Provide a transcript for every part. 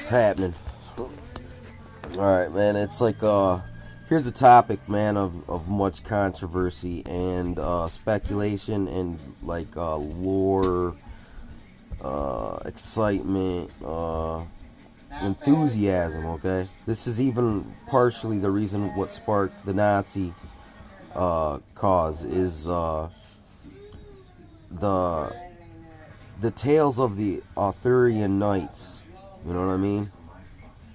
happening? Alright, man, it's like, here's a topic, man, of much controversy and, speculation and, like, lore, excitement, enthusiasm, okay? This is even partially the reason what sparked the Nazi, cause, is, the tales of the Arthurian Knights, you know what I mean?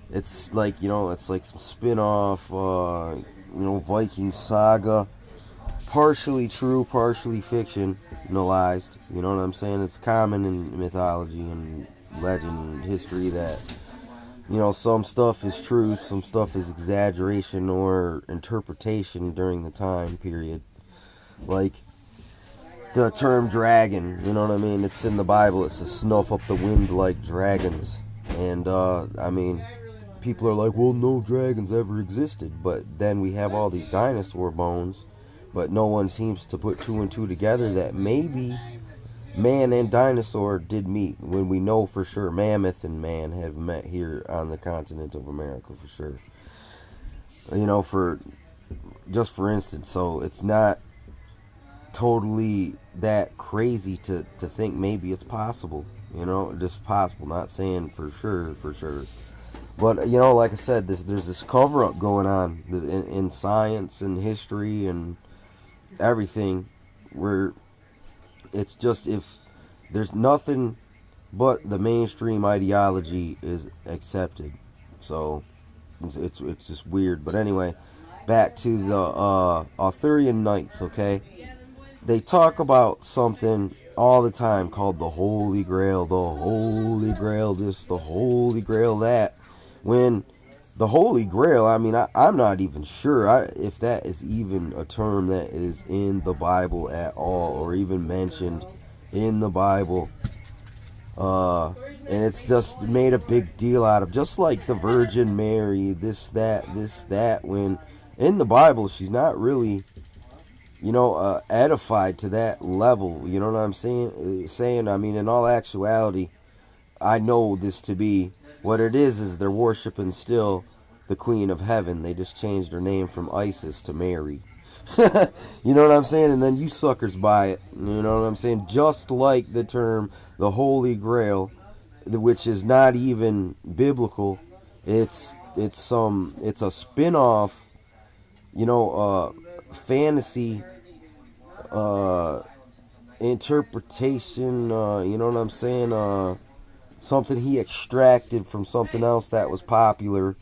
It's like, it's like some spin-off, Viking saga, partially true, partially fictionalized, you know what I'm saying? It's common in mythology and legend and history that, some stuff is truth, some stuff is exaggeration or interpretation during the time period. Like, the term dragon, you know what I mean? It's in the Bible. It's to snuff up the wind like dragons. And, people are like, well, no dragons ever existed. But then we have all these dinosaur bones. But no one seems to put two and two together that maybe man and dinosaur did meet. When we know for sure mammoth and man have met here on the continent of America for sure. For instance. So it's not totally that crazy to think maybe it's possible, just possible, not saying for sure, but like I said, there's this cover-up going on in science and history and everything, where it's just, if there's nothing but the mainstream ideology is accepted, so it's just weird. But anyway, back to the Arthurian Knights, okay? They talk about something all the time called the Holy Grail, this, the Holy Grail, that. When the Holy Grail, I'm not even sure if that is even a term that is in the Bible at all, or even mentioned in the Bible. And it's just made a big deal out of, just like the Virgin Mary, this, that, when in the Bible she's not really edified to that level, you know what I'm saying? In all actuality, I know this to be what it is they're worshiping still the Queen of Heaven. They just changed her name from Isis to Mary. You know what I'm saying? And then you suckers buy it, you know what I'm saying? Just like the term, the Holy Grail, which is not even biblical. It's a spin-off, fantasy interpretation, you know what I'm saying, something he extracted from something else that was popular,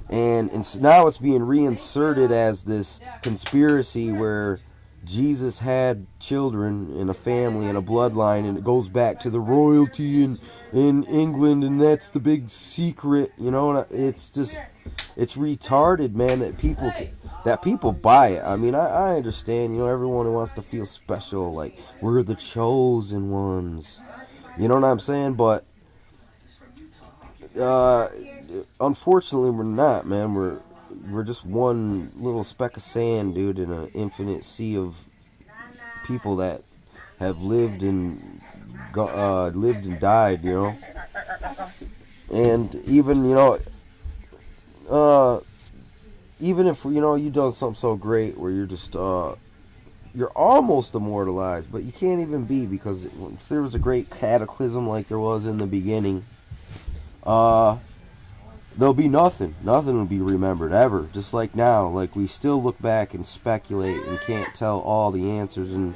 and now it's being reinserted as this conspiracy where Jesus had children in a family and a bloodline, and it goes back to the royalty in England, and that's the big secret, it's just, it's retarded, man, that people buy it. I understand, everyone who wants to feel special, like, we're the chosen ones, you know what I'm saying, but, unfortunately, we're not, man. We're just one little speck of sand, dude, in an infinite sea of people that have lived and died, and even, even if, you've done something so great where you're just, you're almost immortalized, but you can't even be, because if there was a great cataclysm like there was in the beginning, there'll be nothing. Nothing will be remembered ever. Just like now, like, we still look back and speculate and can't tell all the answers, and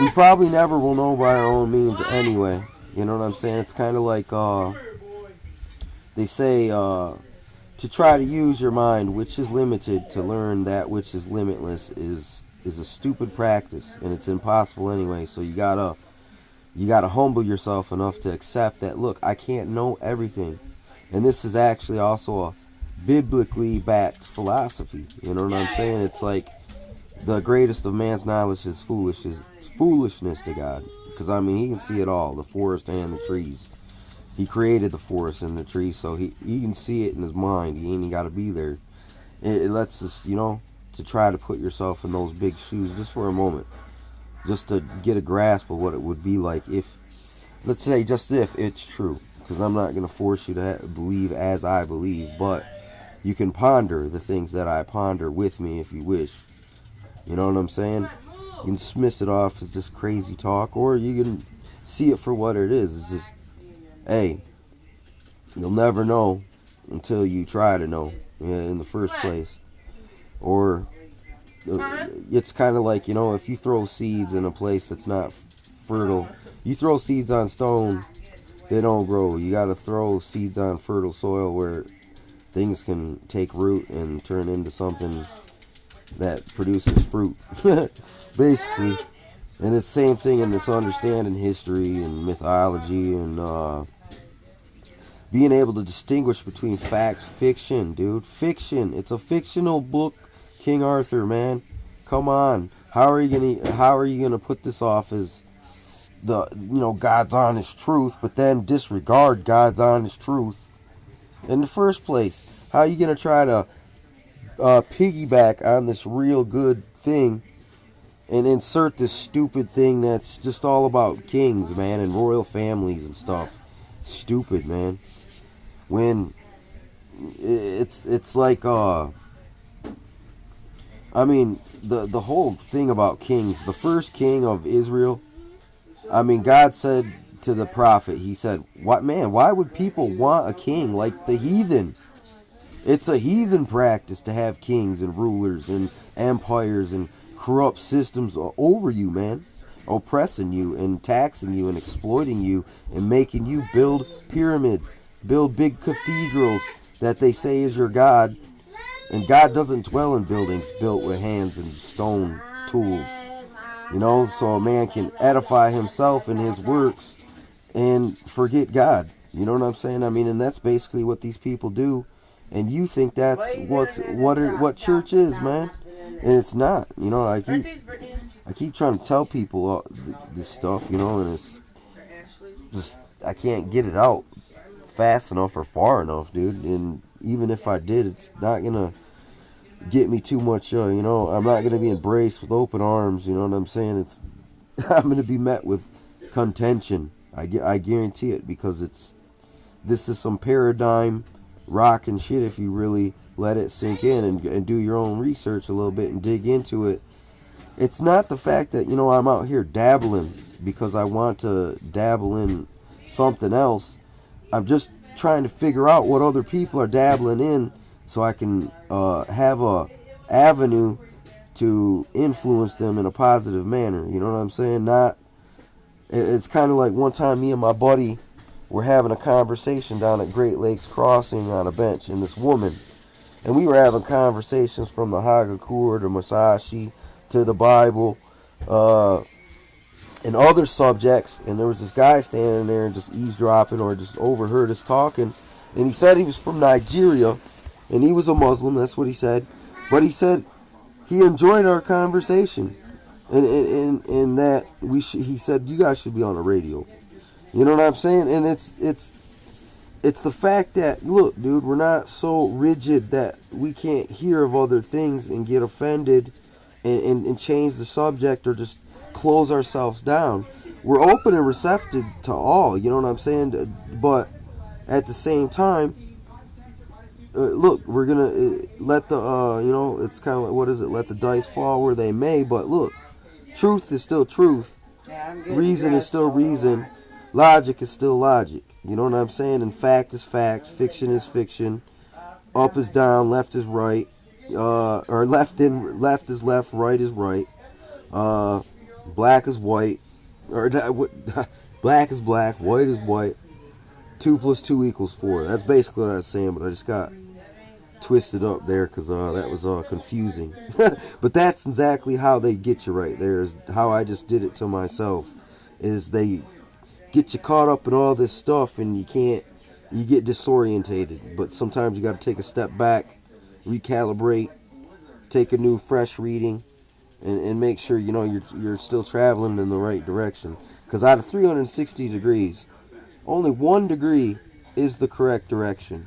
we probably never will know by our own means anyway. You know what I'm saying? It's kind of like, they say, to try to use your mind, which is limited, to learn that which is limitless, is a stupid practice, and it's impossible anyway. So you gotta humble yourself enough to accept that, look, I can't know everything. And this is actually also a biblically backed philosophy. You know what I'm saying? It's like, the greatest of man's knowledge is foolishness to God. Because, he can see it all, the forest and the trees. He created the forest and the trees, so he can see it in his mind. He ain't even got to be there. It lets us, to try to put yourself in those big shoes just for a moment. Just to get a grasp of what it would be like if, let's say, just if it's true. because I'm not going to force you to believe as I believe, but you can ponder the things that I ponder with me if you wish. You know what I'm saying? You can dismiss it off as just crazy talk, or you can see it for what it is. It's just, hey, you'll never know until you try to know in the first place. Or it's kind of like, if you throw seeds in a place that's not fertile, you throw seeds on stone, they don't grow. You got to throw seeds on fertile soil where things can take root and turn into something that produces fruit, basically. And it's the same thing in this understanding history and mythology and being able to distinguish between fact, fiction, dude. Fiction. It's a fictional book, King Arthur, man. Come on. How are you gonna put this off as the God's honest truth, but then disregard God's honest truth in the first place? How are you gonna try to piggyback on this real good thing and insert this stupid thing that's just all about kings, man, and royal families and stuff? Stupid, man. When it's like the whole thing about kings, the first king of Israel, God said to the prophet, he said, why would people want a king like the heathen? It's a heathen practice to have kings and rulers and empires and corrupt systems over you, man, oppressing you and taxing you and exploiting you and making you build pyramids, build big cathedrals that they say is your God. And God doesn't dwell in buildings built with hands and stone tools, so a man can edify himself and his works and forget God. You know what I'm saying? And that's basically what these people do. And you think that's what church is, man, and it's not. I keep trying to tell people this stuff, and it's just I can't get it out fast enough or far enough, dude. And even if I did, it's not gonna get me too much. I'm not gonna be embraced with open arms. You know what I'm saying? I'm gonna be met with contention. I guarantee it, because this is some paradigm rock and shit if you really let it sink in and do your own research a little bit and dig into it. It's not the fact that I'm out here dabbling because I want to dabble in something else. I'm just trying to figure out what other people are dabbling in so I can have a avenue to influence them in a positive manner. You know what I'm saying? It's kind of like one time me and my buddy were having a conversation down at Great Lakes Crossing on a bench, and this woman, and we were having conversations from the Haggadah to Musashi to the Bible and other subjects, and there was this guy standing there and just eavesdropping or just overheard us talking, and he said he was from Nigeria and he was a Muslim. That's what he said, but he said he enjoyed our conversation and that he said you guys should be on the radio. You know what I'm saying? And it's the fact that, look, dude, we're not so rigid that we can't hear of other things and get offended and change the subject or just close ourselves down. We're open and receptive to all, you know what I'm saying? But at the same time, look, we're going to let the, it's kind of like, what is it? Let the dice fall where they may. But look, truth is still truth. Reason is still reason. Logic is still logic. You know what I'm saying? And fact is fact. Fiction is fiction. Up is down. Left is right. Or left is left. Right is right. Black is white. Or black is black. White is white. 2 + 2 = 4. That's basically what I was saying, but I just got twisted up there because that was confusing. But that's exactly how they get you right there. Is how I just did it to myself. Is they get you caught up in all this stuff and you get disorientated. But sometimes you got to take a step back, recalibrate, take a new fresh reading, and make sure you're still traveling in the right direction. Because out of 360 degrees, only 1 degree is the correct direction.